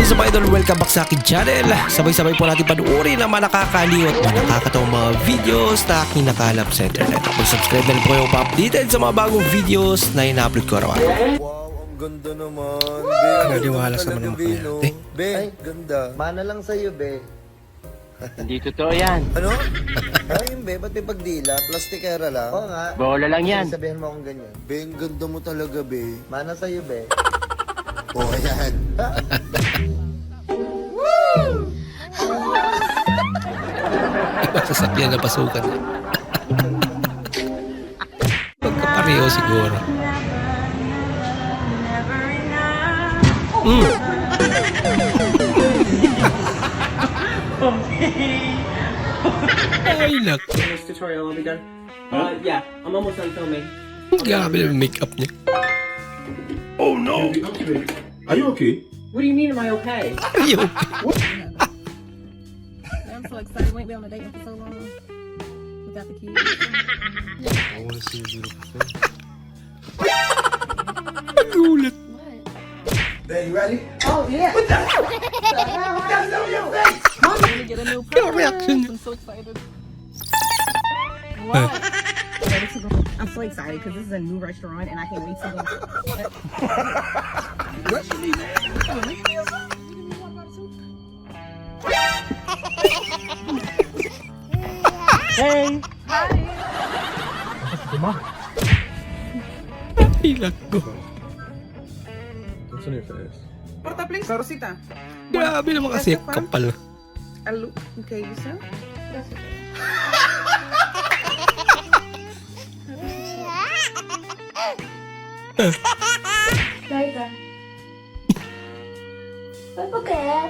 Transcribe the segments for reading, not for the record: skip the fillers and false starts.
is up, idol? Welcome back sa akin channel. Sabay-sabay po natin panuorin ang mga nakakaliw at mga nakakatawang mga videos na aking nakalap sa internet. Mag-subscribe na rin po kayo pa-updated sa mga bagong videos na ina-upload ko araw. Wow, ang ganda naman. Naliwalas naman ang mga ate. Be, ganda. Mana lang sa'yo, be. Hindi totoo yan. Ano? Ayun, be, ba't may pagdila? Plastikera lang? Oo nga. Bola lang yan. Sabihin mo akong ganyan. Be, ang ganda mo talaga, be. Mana sa'yo, be. Oo, ayan. Iba sasakyan na pasukan. Pagkapareho siguro. Ay, naku. This tutorial will be done. Yeah, I'm almost done filming. Grabe na yung makeup niya. Are you okay? What do you mean, am I okay? Ayaw. I'm so excited. We ain't been on a date for so long. Without the kids. I want to see a beautiful face. Nagulat. Be, you ready? Let me get a new Yung purse. reaction niya. I'm so excited. What? Ready to go? I'm so excited because this is a new restaurant and I can't wait to go. Hey! Ay, naku. What's on your face? Porta, please. Rosita. Grabe naman kasi yung kapal. Okay, you sir? Liza. Ba't ba kaya?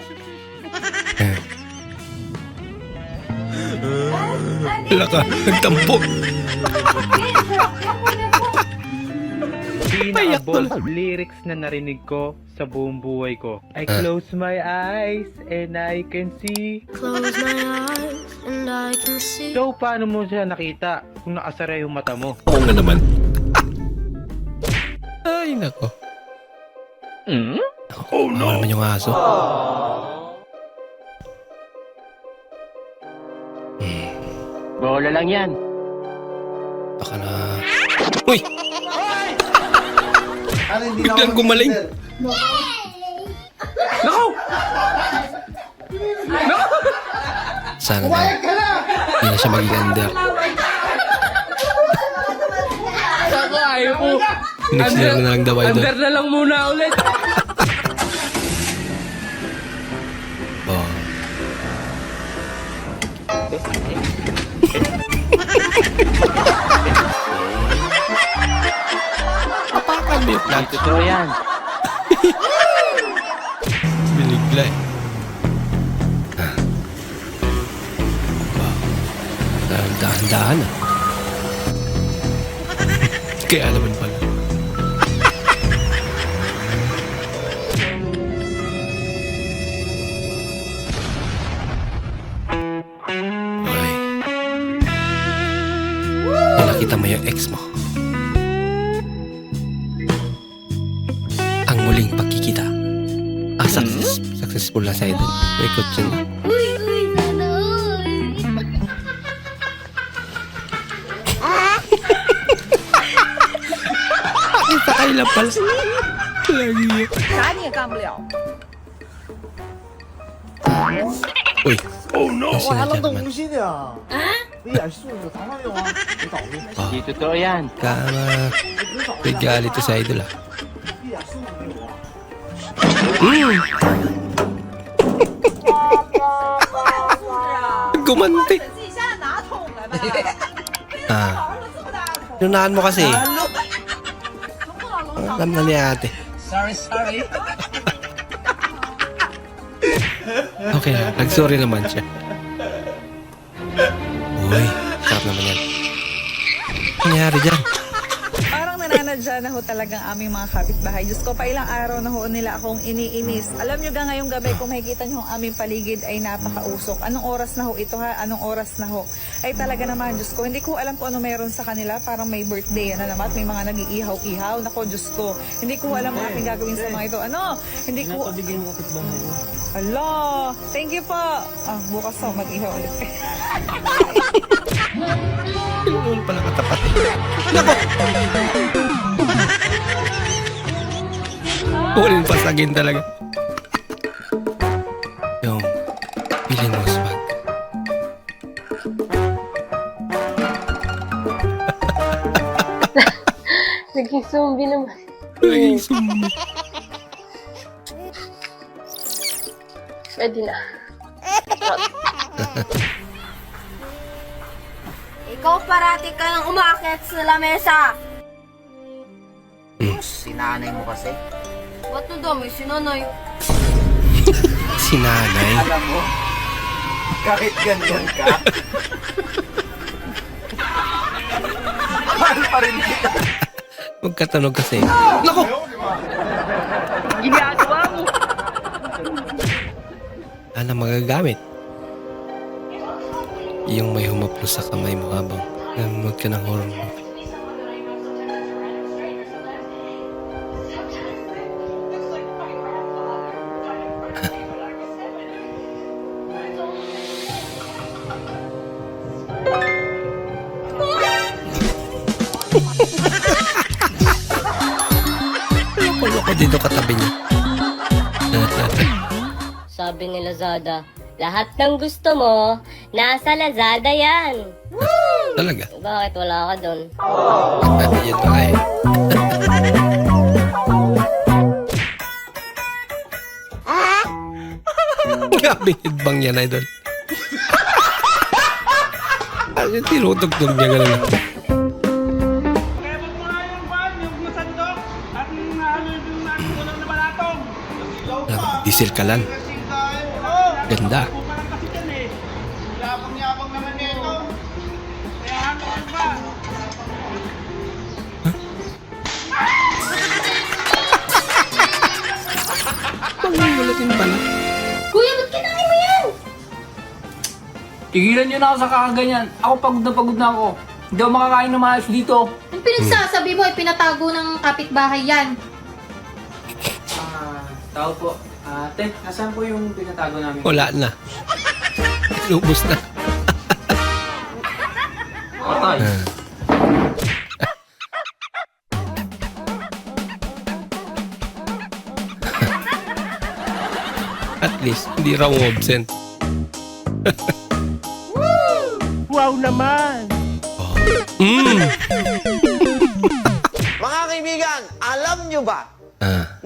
Wala ka, nagtampo. Pinaka-bold lyrics na narinig ko sa buong buhay ko. I close my eyes and I can see. Close my eyes and I can see. So, paano mo siya nakita kung nakasara yung mata mo? Oo nga naman. Ay, nako. Oh no! Naman yung aso. Bola lang yan. Baka na... Uy! Ano, hindi Biglang gumaling. Sana na. Hindi na siya maging under. Ako, ayaw po. Next year na lang daw idol. Under na lang muna ulit. Oh. Apakan mo yung Hindi plant. totoo yan. Binigla eh. Wow. Dahan-dahan ah. Kaya naman pala. Okay. Nakita mo yung ex mo. Ang muling pagkikita. Successful na sa idol. May kotse na. Uy, sana uy. Kita kayo lang pala. Lagi. 啥你也干不了。 Uy. Oh no! 我还 Sila 愣 dyan 得 naman. 无心的呀。你演素质谈上用啊，没倒霉， Hindi totoo yan. Kama. 没倒霉 May galit to sa idol ah. 一点素质没有啊。 Gumanti. Nunahan mo kasi. Alam na ni ate. Sorry. Okay na. Nag-sorry naman siya. Uy. Sarap naman yan. Ano nangyari dyan? Parang nananadya para na ho talagang aming mga kapitbahay. Diyos ko, pa ilang araw na ho nila akong iniinis. Alam nyo ga ngayong gabi, kung makikita nyo ang aming paligid ay napakausok. Anong oras na ho ito ha? Anong oras na ho? Ay talaga naman, Diyos ko, hindi ko alam kung ano meron sa kanila. Parang may birthday, ano naman, at may mga nag-iihaw-ihaw. Nako, Diyos ko, hindi ko alam ang aking gagawin sa mga ito. Ano? Hindi ko... Ala, thank you po. Bukas ako mag-ihaw ulit. Yung pala katapat. Huling pasagin talaga. Yung feeling mo swag. Naging zombie naman. Naging zombie. Pwede na. Ikaw parati ka nang umakyat sa lamesa. Sinanay mo kasi. Ba't na dami sinanay? Si nanay. Alam mo, kahit ganyan ka, mahal pa rin kita. Magkatanog kasi. Nako! Ginagawa mo! Ano magagamit? Yung may humaplos sa kamay mo habang nanonood ka ng horror movie. Loko dito katabi niya. Sabi ni Lazada, lahat ng gusto mo, nasa Lazada yan. Talaga? Bakit wala ka doon? Yun na kayo. Grabe hidbang yan, idol. Ano yung tinutugtog niya gano'n? Diesel ka lang. Ganda. Yabang-yabang naman nito. Kaya ano ba? Pangulatin pala. Kuya, ba't kinain mo yan? Tigilan nyo na ako sa kakaganyan. Ako pagod na ako. Hindi ako makakain ng maayos dito. Ang pinagsasabi mo ay pinatago ng kapitbahay yan. Tao po. Ate, nasaan po yung pinatago namin? Wala na. Lubos na. Patay. At least, hindi raw absent. Wow naman! Mga kaibigan, alam nyo ba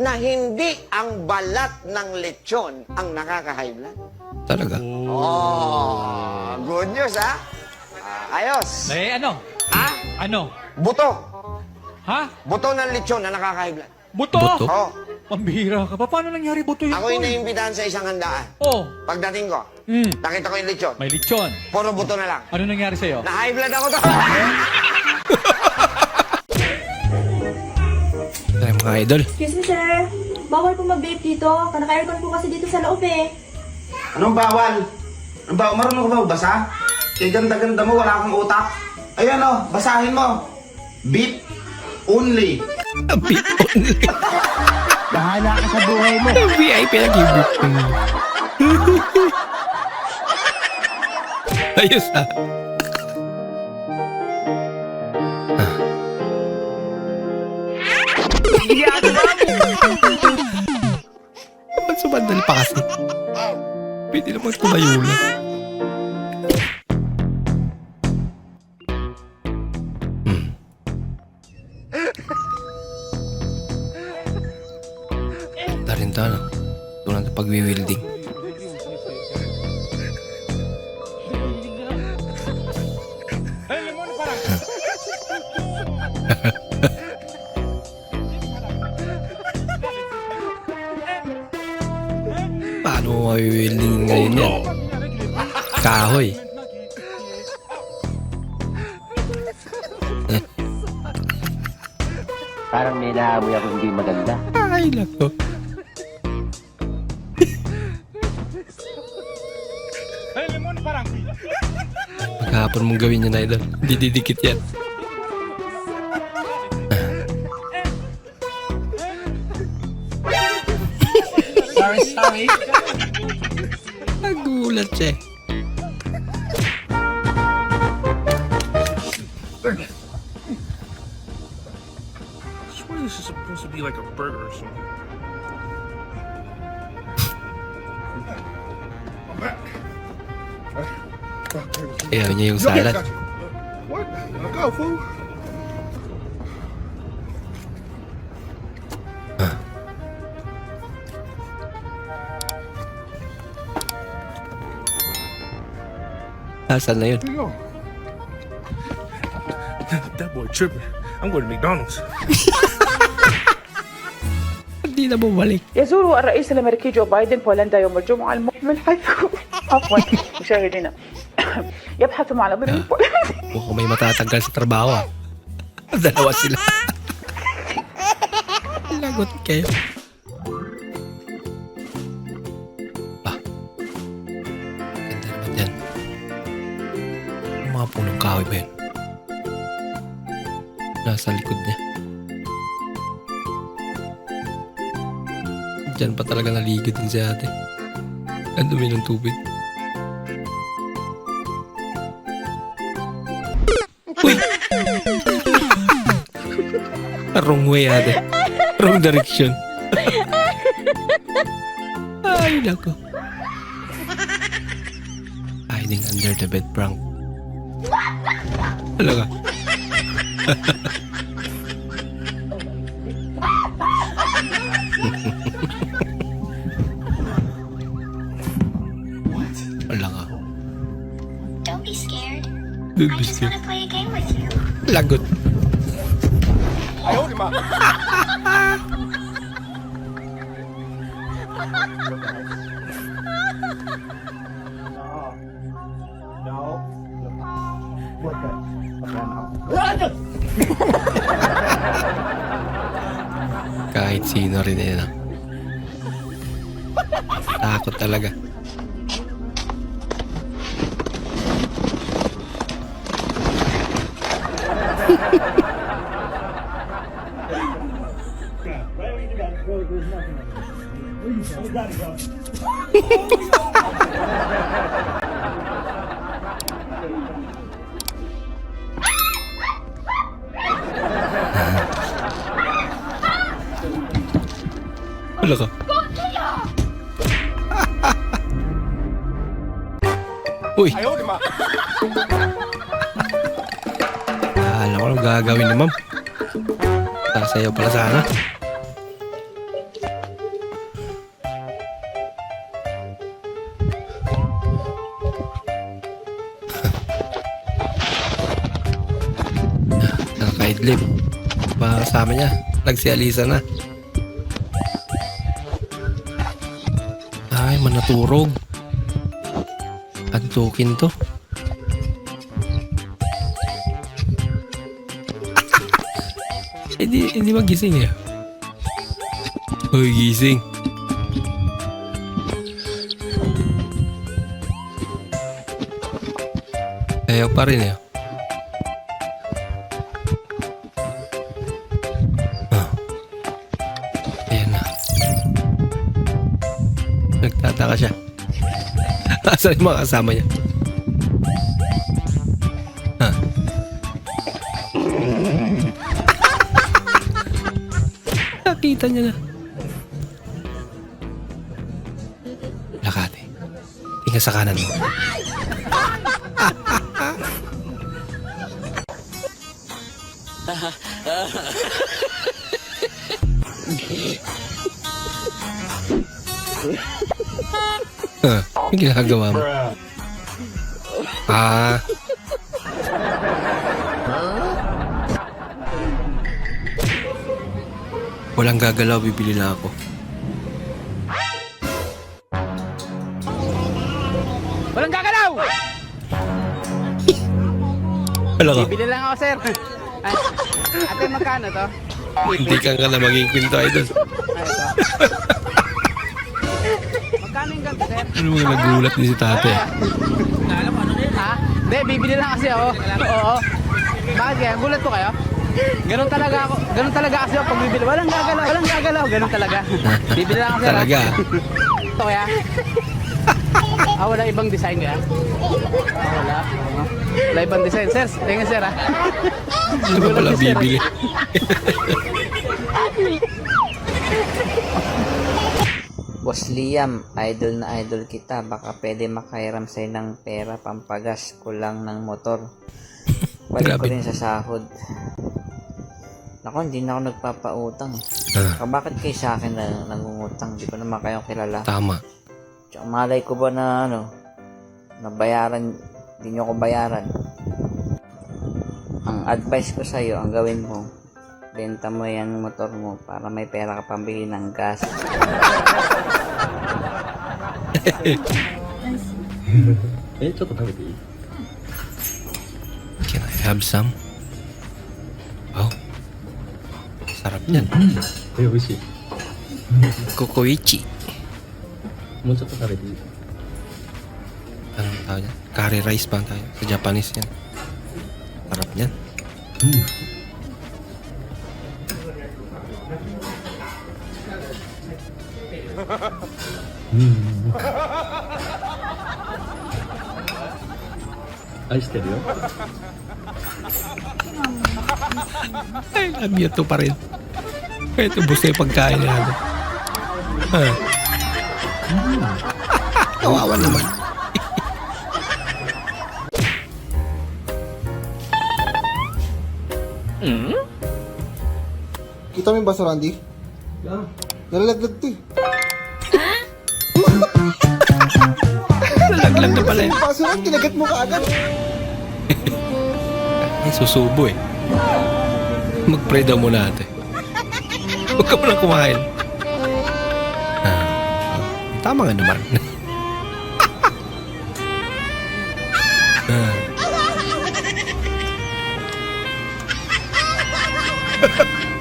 na hindi ang balat ng lechon ang nakaka-high blood? Talaga? Oh, good news, ha? Ayos. Eh, ano? Ha? Ano? Buto. Ha? Buto ng lechon na nakaka-high blood. Buto? Buto? Oh, Pambihira ka pa. Paano nangyari buto yun? ako yung naimbitahan sa isang handaan. Oh, Pagdating ko, nakita ko yung lechon. may lechon. Puro buto na lang. Ano nangyari sa'yo? Na-high blood ako to. Ay, mga idol. Excuse me, sir. Bawal po mag-vape dito. Naka-aircon po kasi dito sa loob eh. Anong bawal? Anong bawal? Marunong ka ba basa? Eh, ganda-ganda mo, wala kang utak. Ayan o, basahin mo. Beat only. A bit only. Bahala ka sa buhay mo! VIP nag-ibig. Ayos ah. Ba't sumandal pa kasi? Pwede naman tumayo lang. Ganda rin to, no? Tulad ng pag-wielding. Paano mo ma-wielding ngayon yan? Kahoy. Parang may naamoy ako hindi maganda. Ay, lako. Maghapon mong gawin yan, idol. Hindi didikit yan. Sorry. Nagulat siya eh. I swear this is supposed to be like a burger or something. I'm back. Ayaw niya yung salad. What? Look out, fool. Asan na yun? Here you go. That boy tripping. I'm going to McDonald's. Hindi na bumalik. يزور الرئيس الأمريكي جو بايدن بولندا يوم الجمعة المقبل حيث عفوا مشاهدينا يبحث مع الأمير البولندي Mukhang may matatanggal sa trabaho ah. Dalawa sila. Lagot kayo. Ganda naman yan. Ang mga punong kahoy ba yun? Nasa likod niya. Diyan pa talaga naligid din si ate. Ang dumi ng tubig. Uy! Wrong way ate. Wrong direction. Ay, nako. Hiding under the bed prank. Talaga. Wala ka. Don't be scared. Don't be scared. Play a game with you. Lagot. Kahit sino rin yan. Takot talaga. Wala ka. Uy! Alam ko lang gagawin ni ma'am. Sasayaw pala sana. Nakakaidlip. Kasama niya. Nagsialisa na. Ay, manaturog. Antukin to. Hindi magising eh. Uy, gising. Ayaw pa rin eh. Ayan na. Nagtataka siya. Asan yung mga kasama niya? Nakita niya na. Lakate. Tingnan sa kanan mo. Yung ginagawa mo. Walang gagalaw, bibili na ako. Walang gagalaw! Wala ka. Bibili lang ako, sir. Ate, magkano to? Hindi ka nga na maging kwento idol. Magkano yung ganito, sir? Ano mga nagulat ni si tate? Ha? Hindi, bibili lang kasi ako. Oo. Bakit kaya? Gulat po kayo? Ganun talaga ako. Ganun talaga kasi ako pag bibili. Walang gagalaw. Ganun talaga. Bibili lang ako, sir. Talaga? Ito kaya? Wala ibang design kaya? Wala. Wala ibang design. Sir, tingnan sir ha. Ano ba pala bibili? Boss Liam, idol na idol kita. Baka pwede makairam sa'yo ng pera pampagas kulang ng motor. Balik ko Grabe. rin sa sahod. Nako, hindi na ako nagpapautang. Bakit kayo sa akin na nangungutang? Di ko naman kayong kilala. Tama. Tsaka malay ko ba na nabayaran, hindi nyo ko bayaran. Ang advice ko sa'yo, ang gawin mo, benta mo yan motor mo para may pera ka pambili ng gas. Can I have some? Wow. Sarap niyan. Kokoichi. Anong tawag yan? Curry rice ba ang tayo? Sa Japanese yan. Sarap niyan. Ay, love you to pa rin. Ito busto yung pagkain natin. Kawawa naman. Kita mo yung basa, Randy? Nalalaglag to eh. Nalaglag na pala yun. Basa lang, kinagat mo kaagad. Ay, susubo eh. Mag-pray daw muna ate. Huwag ka muna kumain. Tama nga naman.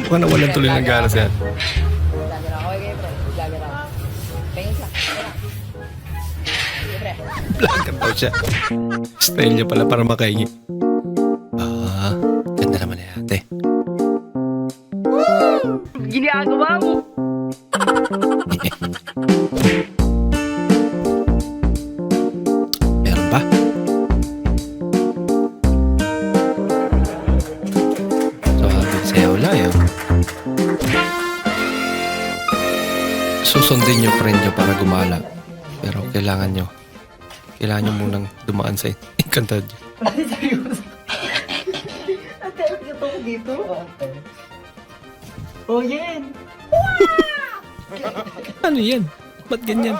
Mukhang nawalan tuloy ng ganas yan. Blanket daw siya. Style niya pala para makaingi. Ganda naman na ate. Ginagawa mo! Meron pa? So, sayaw lang yun. Susundin nyo friend nyo para gumala. Pero kailangan nyo munang dumaan sa Encantadia. Oh, yan! Ano yan? Ba't ganyan?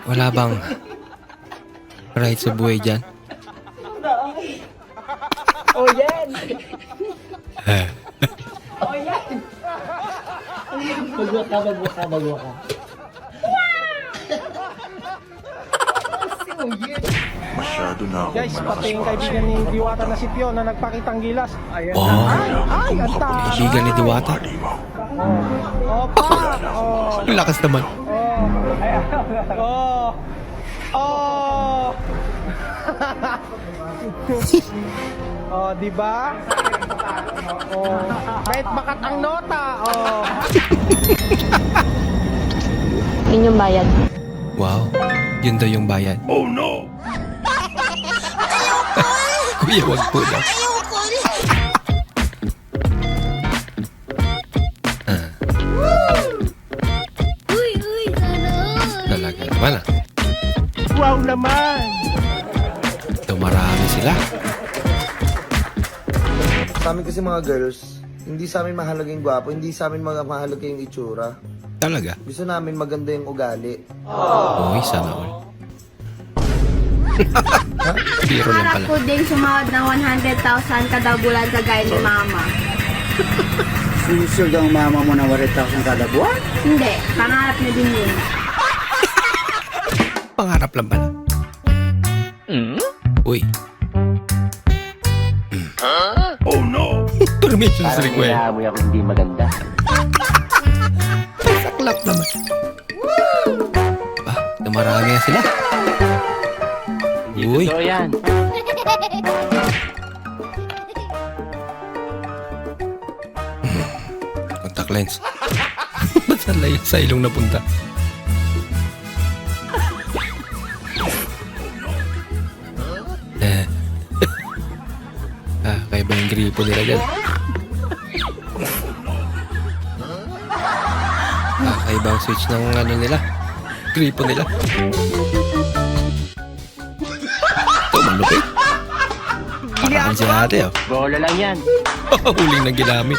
Wala bang right sa buhay dyan? Oh, yan! Bagwa ka. Guys, pati yung kaibigan ni Diwata na si Pio na nagpakitang gilas. Ayan. Oh, Ay, ang taas. kaibigan ni Diwata. Opa! Oh. Ang lakas naman. Oh. Oh. Oh, di ba? Oh. Kahit bakat ang nota. Oh. Inyong bayad. Wow, yun daw yung bayad. Oh no! Kuya, wag po daw. Talaga naman ah. Wow naman! Ito marami sila. Sa amin kasi mga girls, hindi sa amin mahalaga yung gwapo, hindi sa amin mahalaga yung itsura. Talaga? Gusto namin maganda yung ugali. Uy, sana all. Biro lang pala. ko din sumahod ng 100,000 kada bulan kagaya ni mama. Sinisure ang mama mo na 100,000 kada buwan? Hindi, pangarap niya din yun. Pangarap lang pala. Uy. Oh no! Pero Permissions required. Parang ako hindi maganda. Saklap naman. Marami na sila. Uy. So yan. Contact lens. Ba't sa ilong napunta? Kaya ba yung gripo nila dyan? Kaya ba ang switch ng ano nila? Gripo nila? Ito, malupit. Paraan si ate, oh. Bola lang yan. Huling na ginamit.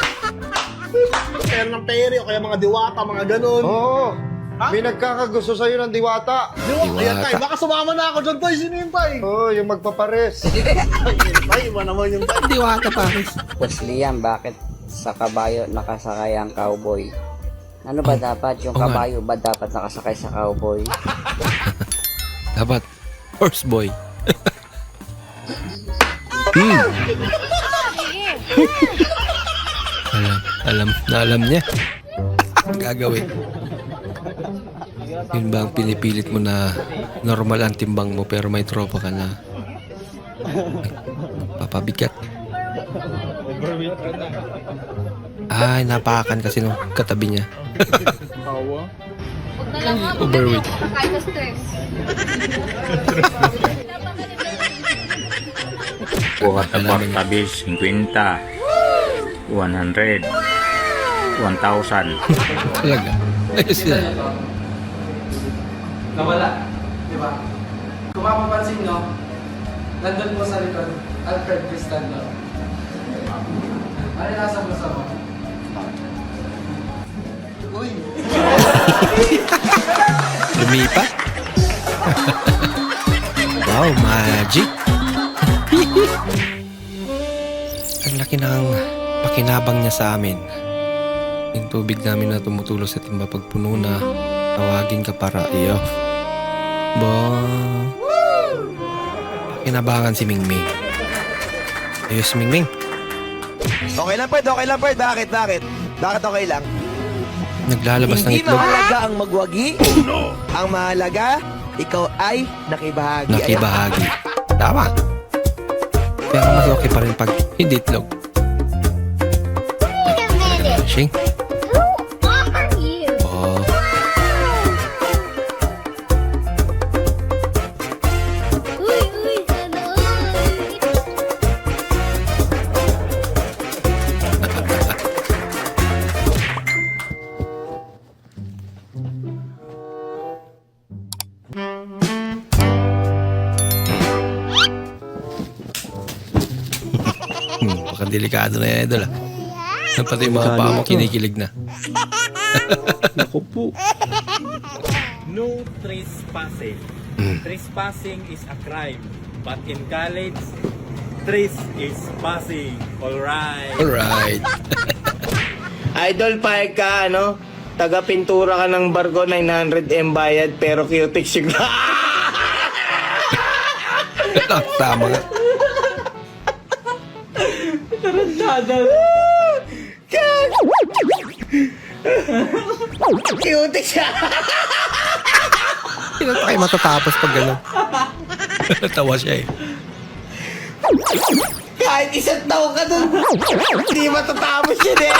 Pera ng pere o kaya mga diwata, mga ganun. Oo. May nagkakagusto sa'yo ng diwata. Ayan, tay. Baka sumama na ako dyan, tay. Sino yun, tay? Oo, yung magpapares. Tay, iba naman yung tay. Diwata, Paris. Boss Liam, bakit sa kabayo nakasakay ang cowboy? Ano ba dapat? Yung nga. kabayo ba dapat nakasakay sa cowboy? Dapat. Horse boy. alam niya. Ang gagawin. Yun ba ang pinipilit mo na normal ang timbang mo pero may tropa ka na papabigat? Ay, napakan kasi nung katabi niya. Overweight. Tabis, 50, 100, 1,000. Talaga. Ayos yan. Nawala. Diba? Kung mapapansin nyo, nandun po sa likod, Alfred Cristando. Ano nasa mo sa mo? Uy! Lumipat? Wow, magic! Ang laki ng pakinabang niya sa amin. Yung tubig namin na tumutulo sa timba pag puno na, tawagin ka para iyo. Pakinabangan si Mingming. Ayos, Mingming. Okay lang, Fred. Okay lang, Fred. Bakit? Bakit okay lang? Naglalabas ng Hindi itlog. mahalaga ang magwagi. Ang mahalaga, ikaw ay nakibahagi. Nakibahagi. Tama. Pero mas okay pa rin pag hindi itlog. Shing. Oh. Baka delikado na yan, idol, ah. Pati yung mga paa mo kinikilig na. Naku po. No trespassing. Trespassing is a crime. But in college, tres is passing. Alright. Alright. Idol, paeg ka, ano? Taga-pintura ka ng barko, 900M bayad, pero cutix yung... Tama nga. Tarantada. Cutix siya. Hindi na tayo matatapos pag gano'n. Tawa siya, eh. Kahit isang taon ka dun, hindi matatapos yun, eh.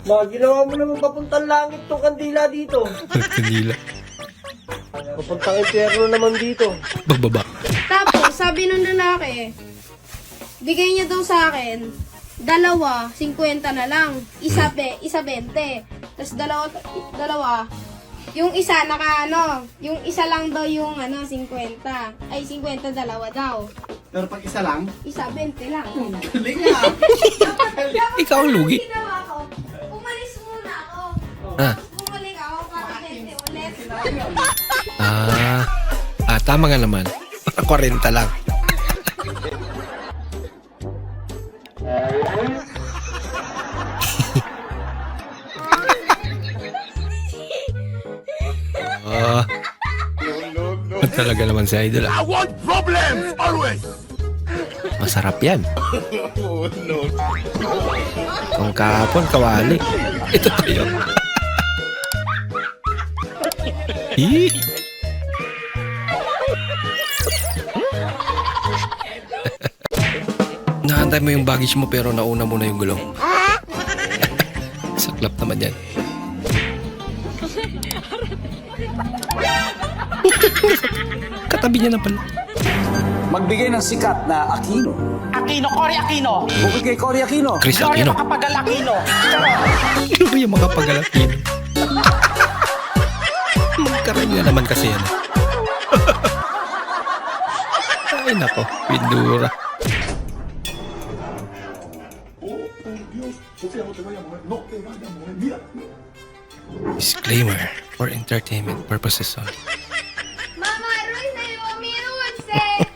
Ginawa mo naman papuntang langit tong kandila dito. Kandila. Papuntang impyerno naman dito. Bababa. Tapos, sabi nung lalaki, bigay niya daw sa akin, 2, 50 na lang. Isa 20. Tapos dalawa, yung isa yung isa lang daw yung 50. Ay, 50 dalawa daw. Pero pag isa lang? Isa 20 lang. Galing ah. Ikaw ang lugi. Ginawa ko, umalis muna ako. Ah. Bumalik ako para 20 ulit. Tama nga naman. 40 lang. Talaga naman si Idol, ah. I want problems always. Masarap yan. Kung kahapon, kawali. Ito tayo. Ih! Naantay mo yung baggage mo pero nauna mo na yung gulong. Saklap naman yan. Katabi niya na pala. Magbigay ng sikat na Aquino. Aquino, Cory Aquino. Bukod kay Cory Aquino. Chris Aquino. Makapagal Aquino. Ano ba yung makapagalapin? Magkaroon nga naman kasi yan. Ay nako, Pindura. Disclaimer for entertainment purposes only. Mama, Roy na yung music!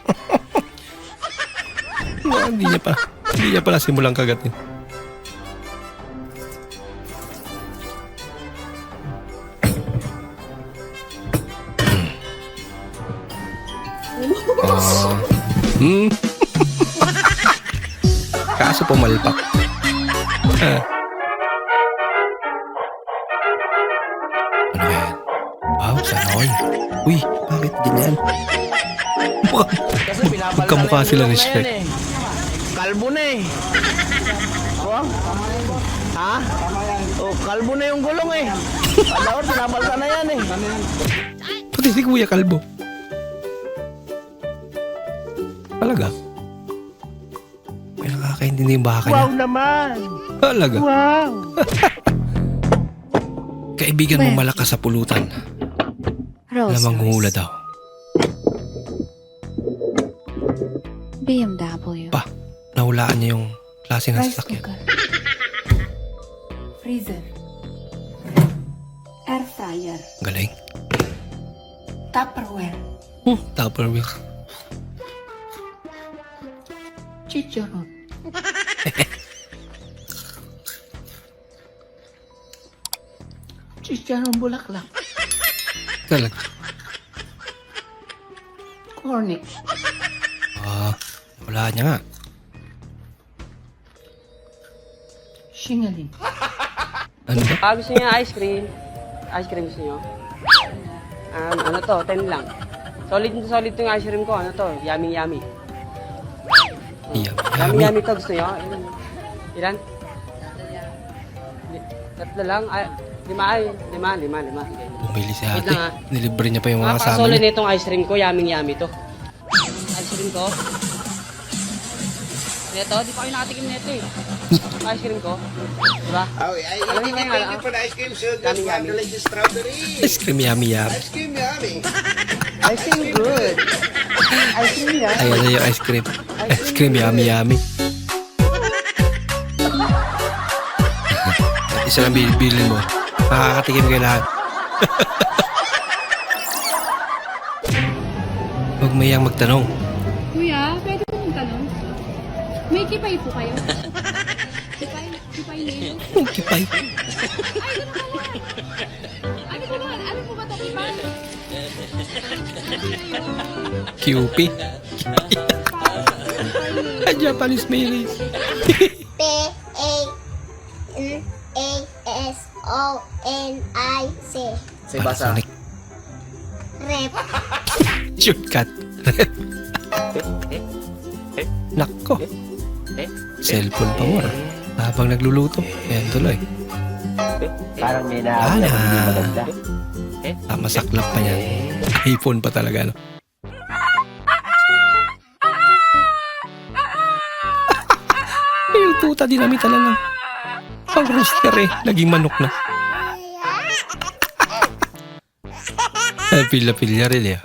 Hindi niya pala simulang kagatin. Kaso pumalpak. Ano yan? Wow, sana all. Uy, bakit ganyan? Magkamukha sila ni Shrek. Kalbo na eh. Oh? Ha? Oh, kalbo na yung gulong eh. Alam, pinabalta na yan eh. Pati si Kuya Kalbo. Talaga? May nakakaintindi yung baka niya. Wow naman. Talaga? Wow. Kaibigan mo malakas sa pulutan. Lamang hula daw. BMW. Pa, nahulaan niya yung klase ng sasakyan. Freezer. Air fryer. Galing. Tupperware. Tupperware. Chicharon. Chicharon bulaklak. Talaga. Cornic. Wala niya nga. Shingalin. Ano ba? Gusto niya ice cream? Ice cream gusto niyo? Ano to? 10 lang. Solid to yung ice cream ko. Ano to? Yummy yummy. Yummy yummy to. Gusto niyo? Ilan? Tatlo lang? Lima. Sige. Bumili si Wait ate. lang, Nilibre niya pa yung mga kasama solid niya. na itong ice cream ko. Yummy to. Ice cream ko. Neto, di pa kayo nakatikim neto eh. Ice cream ko. Diba? Alam niyo ngayon, ano? for the ice cream, sir. Yummy yummy. Delicious strawberry. Ice cream yummy. Ice cream yummy. Ice cream good. Ice cream yummy. Ayan na yung ice cream. Ice cream yummy. At isa lang bilin mo. Makakatikim kayo lahat. Huwag mayang magtanong. Kuya, pwede mo mong tanong? May kipay po kayo? Kipay nilo? Kipay. Ano po ba? Ano po ba ito kipay? QP. Japanese mayonnaise. P-A-N-A-S-O-N-I-C. Say basa. Panasonic. Rep. Shortcut. Nako. Cellphone pa mo. Habang nagluluto. Ayan tuloy. Parang may Masaklap pa niyan. iPhone pa talaga, no? Yung tuta, dinamitan na lang. Pang rooster eh. Naging manok na. Pilya-pilya rin eh.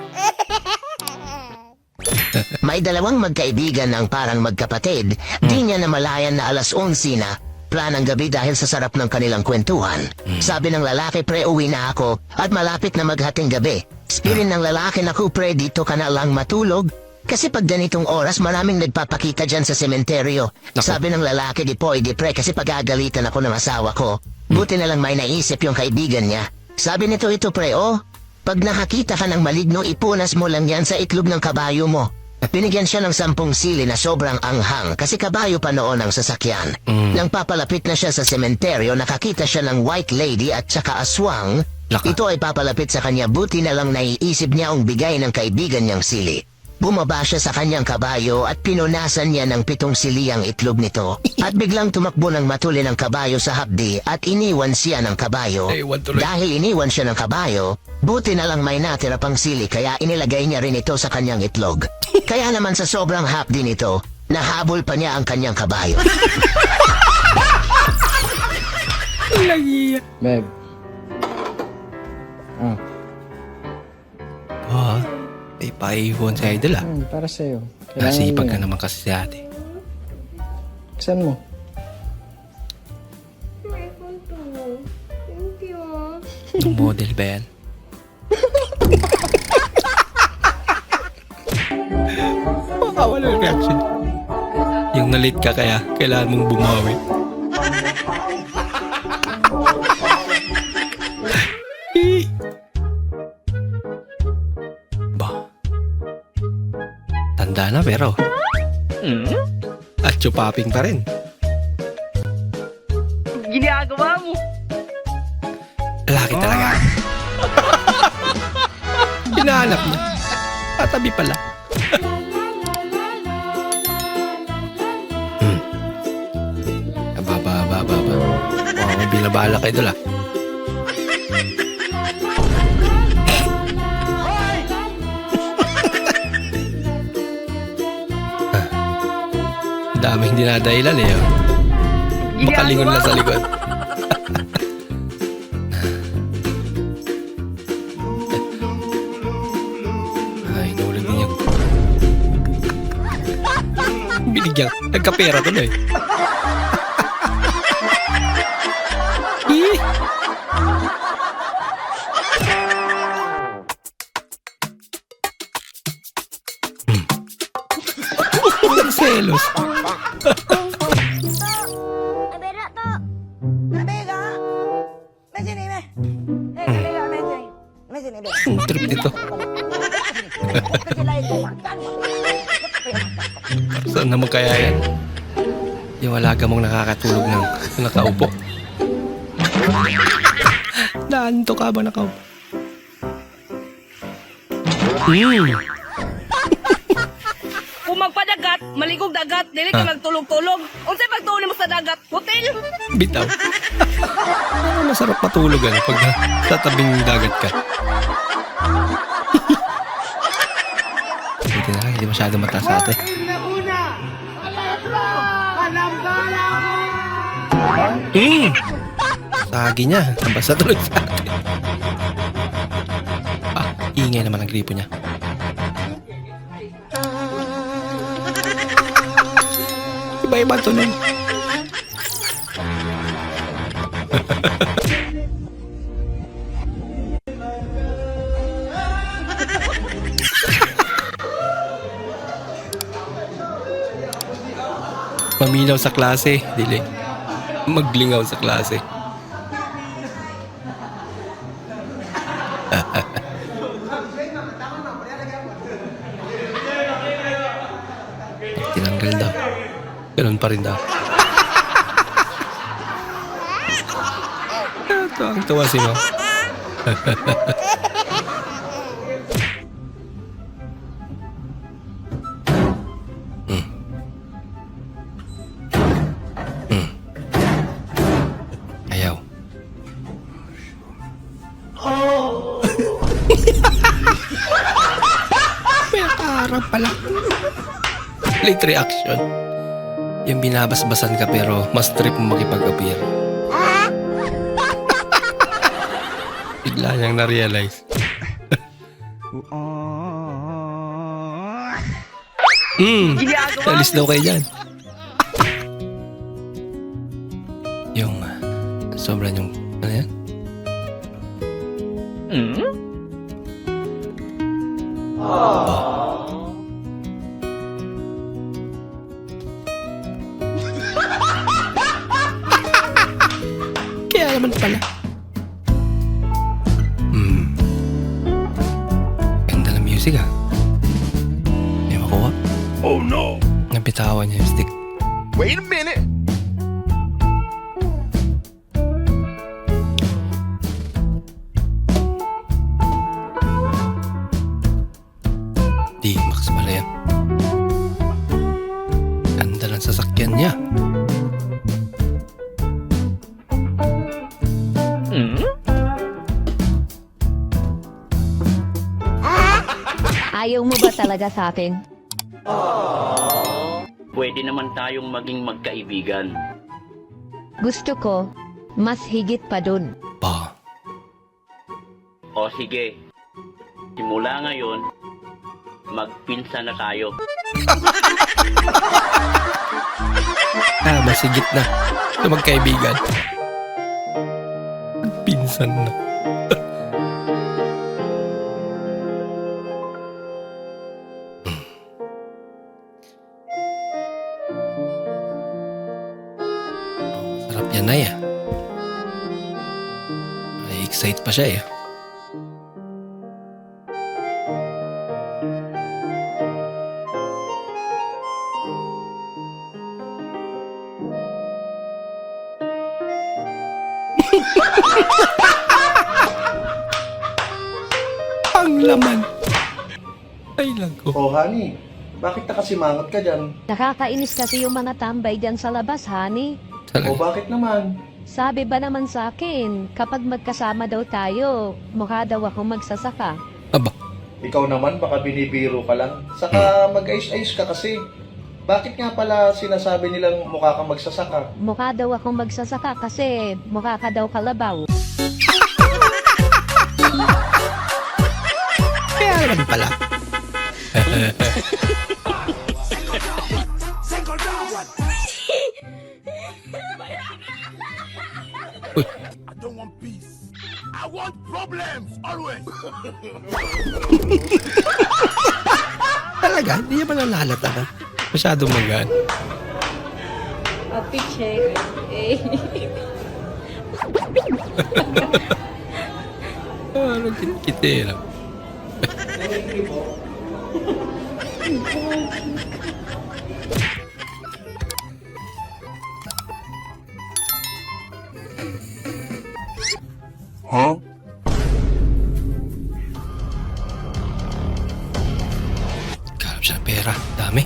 May dalawang magkaibigan ang parang magkapatid. Di niya namalayan na alas 11 na. Planang gabi dahil sa sarap ng kanilang kwentuhan. Sabi ng lalaki, pre, uwi na ako at malapit na maghating gabi. Spirin ng lalaki, naku pre, dito ka na lang matulog. Kasi pag ganitong oras, maraming nagpapakita dyan sa sementeryo. Sabi ng lalaki, di pre, kasi pagagalitan ako ng asawa ko. Buti na lang may naisip yung kaibigan niya. Sabi nito, ito pre, pag nakakita ka ng maligno, ipunas mo lang yan sa itlog ng kabayo mo. Binigyan siya ng 10 sili na sobrang anghang kasi kabayo pa noon ang sasakyan. Nang papalapit na siya sa sementeryo, nakakita siya ng white lady at saka aswang. Ito ay papalapit sa kanya, buti na lang naiisip niya ang bigay ng kaibigan niyang sili. Bumaba siya sa kanyang kabayo at pinunasan niya ng 7 sili ang itlog nito. At biglang tumakbo ng matulin ang kabayo sa hapdi at iniwan siya ng kabayo. Dahil iniwan siya ng kabayo, buti na lang may natira pang sili kaya inilagay niya rin ito sa kanyang itlog. Kaya naman sa sobrang hapdi nito, nahabol pa niya ang kanyang kabayo. Babe. May pa-iPhone sa idol ah. Para sa'yo. Nasipag ka naman kasi si ate. Saan mo? iPhone 2. Thank you. Anong model ba yan? Wala reaction. Yung nalit ka kaya kailangan mong bumawi. Tanda na pero at chupaping pa rin. Ginagawa mo. Laki talaga. Hinahanap niya. Tatabi pala. Baba. Wow, binabala kayo doon ah. Daming dinadahilan eh. Makalingon lang sa likod. Ay, nahulog din niya. Binigyan. Nagkapera doon eh. Selos. Ang trip nito. Saan naman kaya yan? Yung alaga mong nakakatulog ng nakaupo. Naanto ka ba nakaupo? Kung magpadagat, maligog dagat, dili ka magtulog-tulog. Unsay pagtulog mo sa dagat? Hotel? Bitaw. Masarap matulog pag sa tabing dagat ka. Hindi na, hindi masyado mataas ate. Sagi niya. Basta tuloy sa akin. Ingay naman ang gripo niya. Iba-iba tuloy. Maminaw sa klase, dili. Maglingaw sa klase. Tinanggal daw. Ganun pa rin daw. Tuwang-tuwa si Mo. Ayaw. May harap pala. Late reaction. Yung binabasbasan ka pero mas trip mo makipag-appear. Bigla niyang na-realize. Alis daw kayo dyan. Yung sobrang yung ano yan? Kaya naman pala. Ganda ng music ah. May makuha. bitawan niya yung stick. Wait a minute. D-Max pala yan. Ganda ng sasakyan niya. Ayaw mo ba talaga sa akin? Pwede naman tayong maging magkaibigan. Gusto ko, mas higit pa dun. O sige, simula ngayon, magpinsan na tayo. Masigit na. Ito magkaibigan. Pinsan na. Sarap yan na yan. Ay, excite pa siya eh. Ang laman. Ay lang ko. Oh, honey. Bakit nakasimangot ka dyan? Nakakainis kasi yung mga tambay dyan sa labas, honey. O bakit naman? Sabi ba naman sa akin, kapag magkasama daw tayo, mukha daw akong magsasaka. Ikaw naman, baka binibiro ka lang. Saka mag-ayos-ayos ka kasi. Bakit nga pala sinasabi nilang mukha kang magsasaka? Mukha daw akong magsasaka kasi mukha ka daw kalabaw. Kaya naman pala. I don't want peace. I want problems always. Talaga? Hindi niya ba nalalata na? Masyadong magaan. Happy check. Eh. Anong kinikitira? Huh? Kalap siya ng pera. Dami.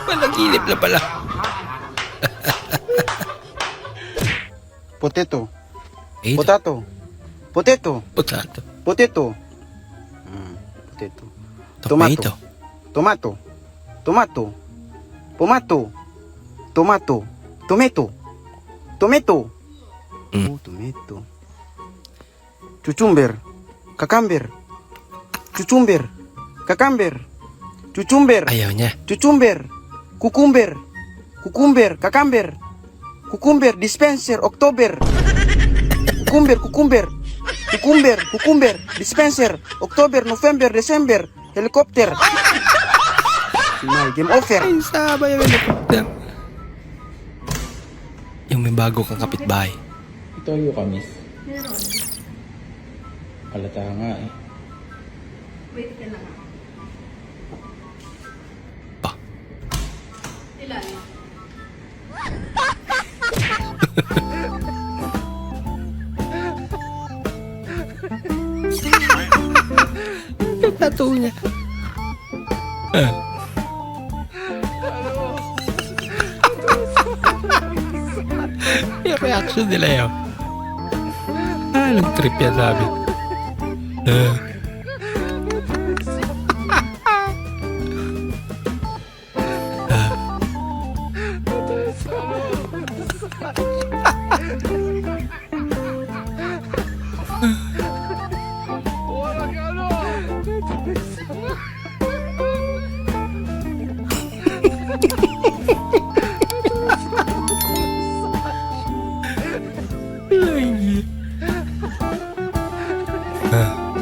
Panaginip na pala. Potato. Ito. Potato. Potato. Potato. Potato. Potato. Tomato. Tomato. Tomato. Tomato. Tomato. Tomato. Tomato. Oh, tomato. Cucumber. Cucumber. Cucumber. Cucumber. Cucumber. Ayaw niya. Cucumber. Cucumber. Cucumber. Cucumber. Cucumber. Dispenser. October. Cucumber. Cucumber. Cucumber. Cucumber. Dispenser. October. November. December. Helicopter. Game over. Ay, sabay yung helicopter. Yung may bago kang kapitbahay. Ito yung kamis. Halata nga eh. Wait ka lang. Ilan? Yung tattoo niya. Yung reaction nila yun. Anong trip yan sabi?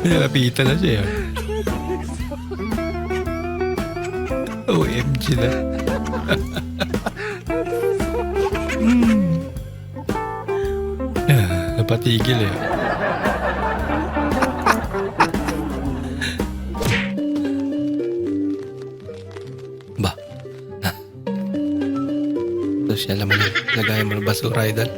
Nilapitan na siya. OMG na. Napatigil eh. Tapos siya laman ng lagayan mo ng basura, idol.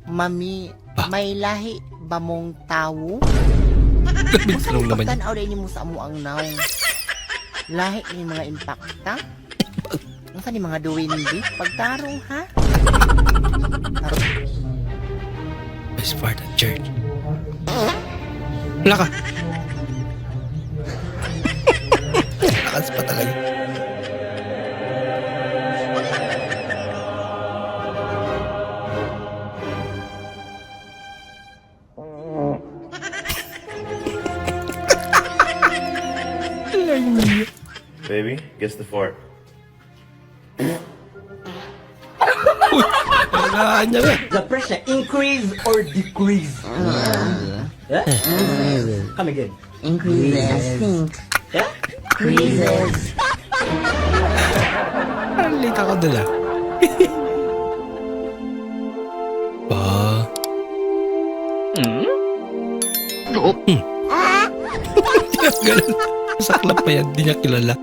Mami, may lahi ba mong tao? Tanong naman yun. Tanaw rin mo sa amo ang naong. Lahi ni mga impacta? Ang sa ni mga duwindi? Pagtarong, ha? Best part of church. Wala ka. Lakas pa talaga. Baby, guess the fort. The pressure increase or decrease? Come again. Increases. Increases. Parang late ako dala. Ganun. Saklap pa yan, di niya kilala.